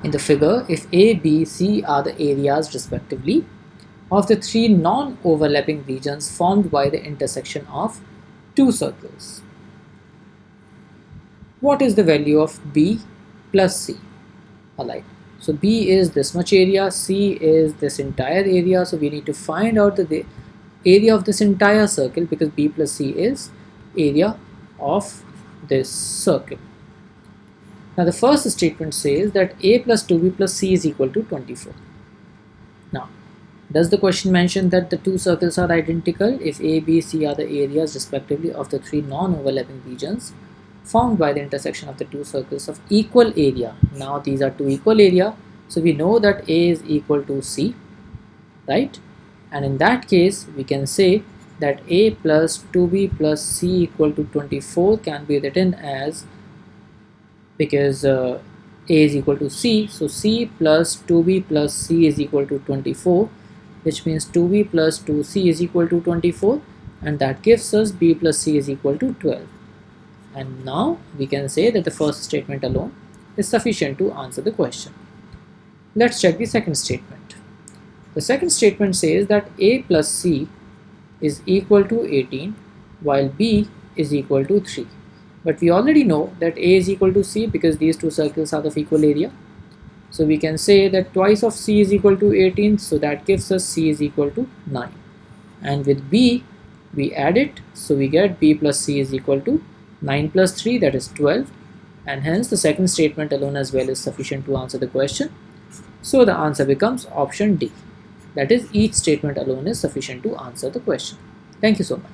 In the figure, if A, B, C are the areas respectively of the three non-overlapping regions formed by the intersection of two circles, what is the value of B plus C? Alright, so B is this much area, C is this entire area, so we need to find out the area of this entire circle because B plus C is area of this circle. Now the first statement says that A plus 2B plus C is equal to 24. Now, does the question mention that the two circles are identical if A, B, C are the areas respectively of the three non-overlapping regions formed by the intersection of the two circles of equal area? Now these are two equal area, so we know that A is equal to C, right? And in that case we can say that A plus 2B plus C equal to 24 can be written as, because A is equal to C, so C plus 2B plus C is equal to 24, which means 2B plus 2C is equal to 24, and that gives us B plus C is equal to 12. And now we can say that the first statement alone is sufficient to answer the question. Let's check the second statement. The second statement says that A plus C is equal to 18 while B is equal to 3. But we already know that A is equal to C because these two circles are of equal area. So we can say that twice of C is equal to 18, so that gives us C is equal to 9. And with B, we add it, so we get B plus C is equal to 9 plus 3, that is 12. And hence the second statement alone as well is sufficient to answer the question. So the answer becomes option D. That is, each statement alone is sufficient to answer the question. Thank you so much.